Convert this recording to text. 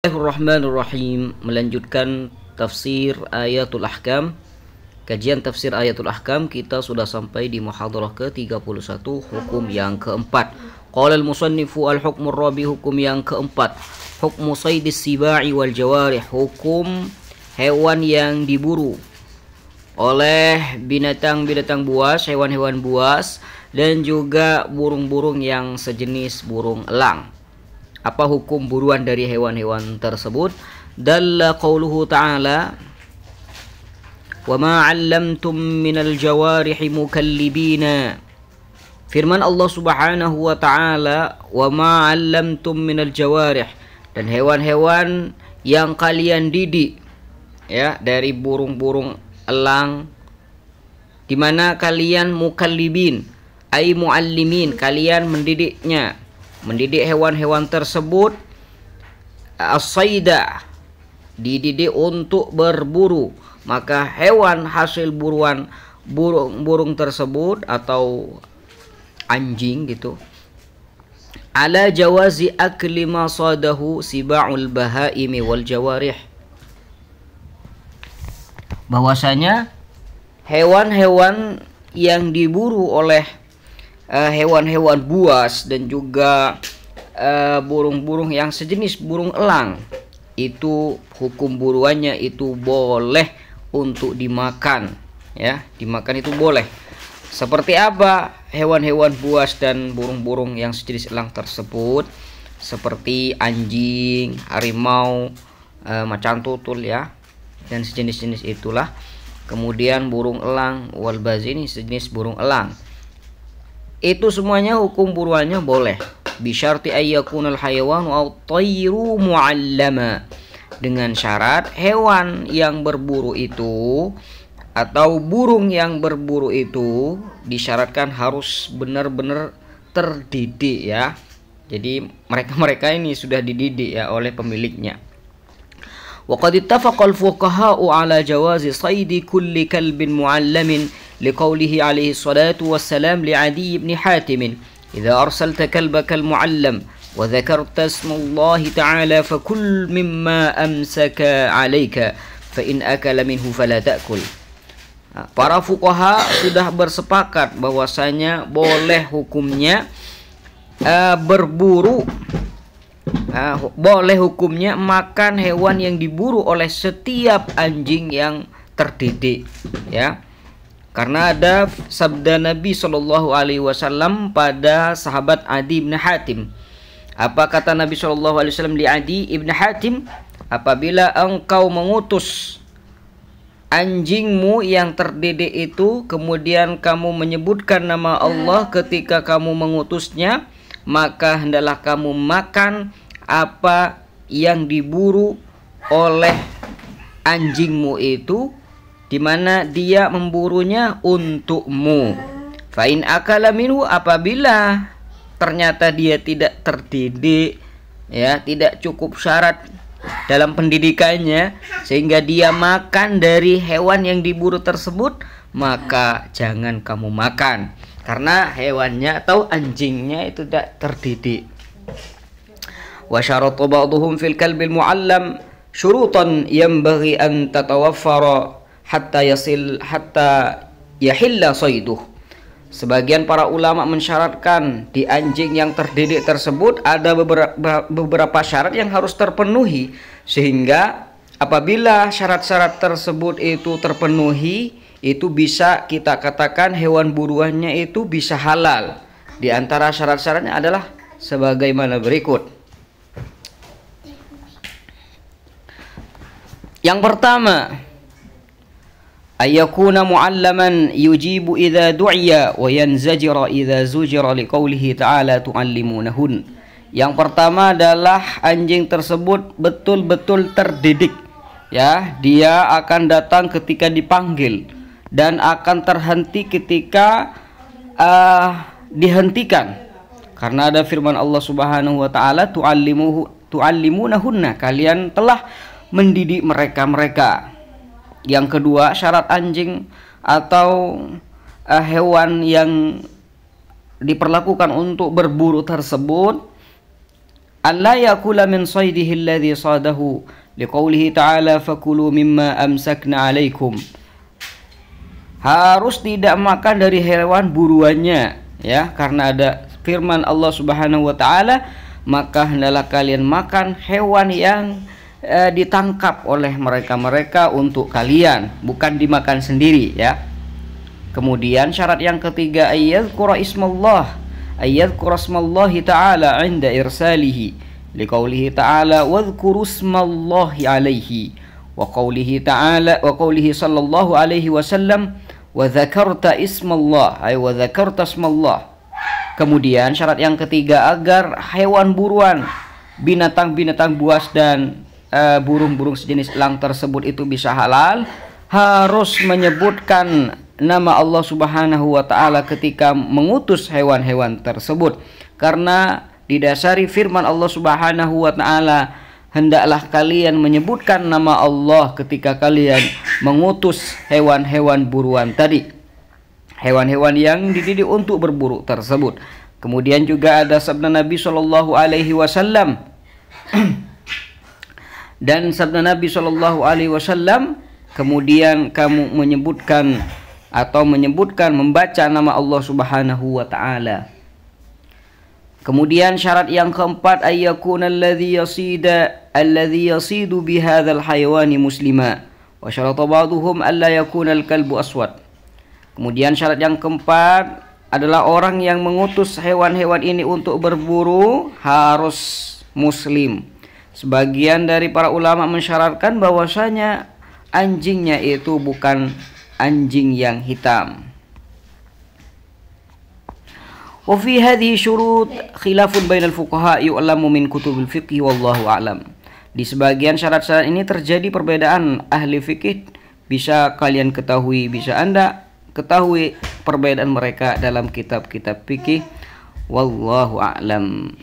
Bismillahirrahmanirrahim. Melanjutkan tafsir ayatul ahkam. Kajian tafsir ayatul ahkam, kita sudah sampai di muhadarah ke-31, hukum yang keempat. Qala al-musannifu al-hukmur rabi, hukum yang keempat. Hukmu saydis siba'i wal jawarih, hukum hewan yang diburu oleh binatang-binatang buas, hewan-hewan buas, dan juga burung-burung yang sejenis burung elang. Apa hukum buruan dari hewan-hewan tersebut? Dalla qauluhu ta'ala, wa ma 'allamtum minal jawarihi mukallibina. Firman Allah Subhanahu wa ta'ala, wa ma 'allamtum minal jawarih, dan hewan-hewan yang kalian didik, ya, dari burung-burung elang, di mana kalian mukallibin, ai muallimin, kalian mendidiknya, mendidik hewan-hewan tersebut. As-sayda, dididik untuk berburu, maka hewan hasil buruan burung tersebut atau anjing gitu, ala jawazi akli ma sadahu siba'ul bahaimi wal jawarih, bahwasanya hewan-hewan yang diburu oleh hewan-hewan buas dan juga burung-burung yang sejenis burung elang, itu hukum buruannya itu boleh untuk dimakan, ya, dimakan itu boleh. Seperti apa hewan-hewan buas dan burung-burung yang sejenis elang tersebut? Seperti anjing, harimau, macan tutul, ya, dan sejenis-jenis itulah. Kemudian burung elang, wal bazini, sejenis burung elang. Itu semuanya hukum buruannya boleh. Bisyarti ayyakunal hayawanu aw tayru muallama, dengan syarat hewan yang berburu itu atau burung yang berburu itu disyaratkan harus benar-benar terdidik, ya. Jadi mereka ini sudah dididik, ya, oleh pemiliknya. Wa qad ittafaqa al-fuqaha'u ala jawazi saydi kulli kalbin muallamin liqaulihi alaihi salatu wassalam li Adi ibn Hatim, idza arsalta kalbaka al-muallam wa dhakarta ismallahi ta'ala fakul mimma amsaka 'alayka fa in akala minhu fala ta'kul. Para fuqaha sudah bersepakat bahwasanya boleh hukumnya berburu, boleh hukumnya makan hewan yang diburu oleh setiap anjing yang terdidik, ya. Karena ada sabda Nabi Shallallahu Alaihi Wasallam pada sahabat Adi ibn Hatim. Apa kata Nabi Shallallahu Alaihi Wasallam di Adi ibn Hatim? Apabila engkau mengutus anjingmu yang terdidik itu, kemudian kamu menyebutkan nama Allah ketika kamu mengutusnya, maka hendaklah kamu makan apa yang diburu oleh anjingmu itu, di mana dia memburunya untukmu. Fa in akala minhu, apabila ternyata dia tidak terdidik, ya, tidak cukup syarat dalam pendidikannya sehingga dia makan dari hewan yang diburu tersebut, maka jangan kamu makan karena hewannya atau anjingnya itu tidak terdidik. Wa syarata ba'dhum fil kalbil muallam syurutan yanbaghi an tatawaffara hatta yahilla sayduh. Sebagian para ulama mensyaratkan di anjing yang terdidik tersebut ada beberapa syarat yang harus terpenuhi, sehingga apabila syarat-syarat tersebut itu terpenuhi, itu bisa kita katakan hewan buruannya itu bisa halal. Di antara syarat-syaratnya adalah sebagaimana berikut. Yang pertama, ayyakuna mu'allaman yujibu idza du'iya wa yanzajira idza zujira liqaulihi ta'ala tu'allimunahun. Yang pertama adalah anjing tersebut betul-betul terdidik, ya, dia akan datang ketika dipanggil dan akan terhenti ketika dihentikan. Karena ada firman Allah Subhanahu wa ta'ala, tu'allimunahunna, kalian telah mendidik mereka. Yang kedua, syarat anjing atau hewan yang diperlakukan untuk berburu tersebut an la yakula min saydihi alladhi sadahu liqaulihi ta'ala fakulu mimma amsakna alaikum. Harus tidak makan dari hewan buruannya, ya, karena ada firman Allah Subhanahu wa taala, maka hendaklah kalian makan hewan yang ditangkap oleh mereka-mereka untuk kalian, bukan dimakan sendiri, ya. Kemudian syarat yang ketiga, ayyadhkura ismallah, ayyadhkura ismallahi ta'ala 'inda irsalihi liqaulihi ta'ala wadhkuru ismallahi 'alaihi wa qaulihi ta'ala wa qaulihi sallallahu alaihi wasallam wa dzakarta ismallah ay wa dzakarta ismallah. Kemudian syarat yang ketiga, agar hewan buruan, binatang-binatang buas dan burung-burung sejenis elang tersebut itu bisa halal, harus menyebutkan nama Allah Subhanahu wa taala ketika mengutus hewan-hewan tersebut, karena didasari firman Allah Subhanahu wa taala, hendaklah kalian menyebutkan nama Allah ketika kalian mengutus hewan-hewan buruan tadi, hewan-hewan yang dididik untuk berburu tersebut. Kemudian juga ada sabda Nabi Shallallahu alaihi wasallam dan sabda Nabi Shallallahu alaihi wasallam, kemudian kamu menyebutkan membaca nama Allah Subhanahu wa taala. Kemudian syarat yang keempat, ayyakuna alladhi yasidu bihadzal hayawani muslima wa syarata ba'dhum alla yakuna al-kalbu aswad. Kemudian syarat yang keempat adalah orang yang mengutus hewan-hewan ini untuk berburu harus muslim. Sebagian dari para ulama mensyaratkan bahwasanya anjingnya itu bukan anjing yang hitam. Wa fi hadhihi syurut khilafun bainal fuqaha yu'lamu min kutubil fiqh wallahu a'lam. Di sebagian syarat-syarat ini terjadi perbedaan ahli fikih, bisa kalian ketahui, bisa Anda ketahui perbedaan mereka dalam kitab-kitab fikih, wallahu a'lam.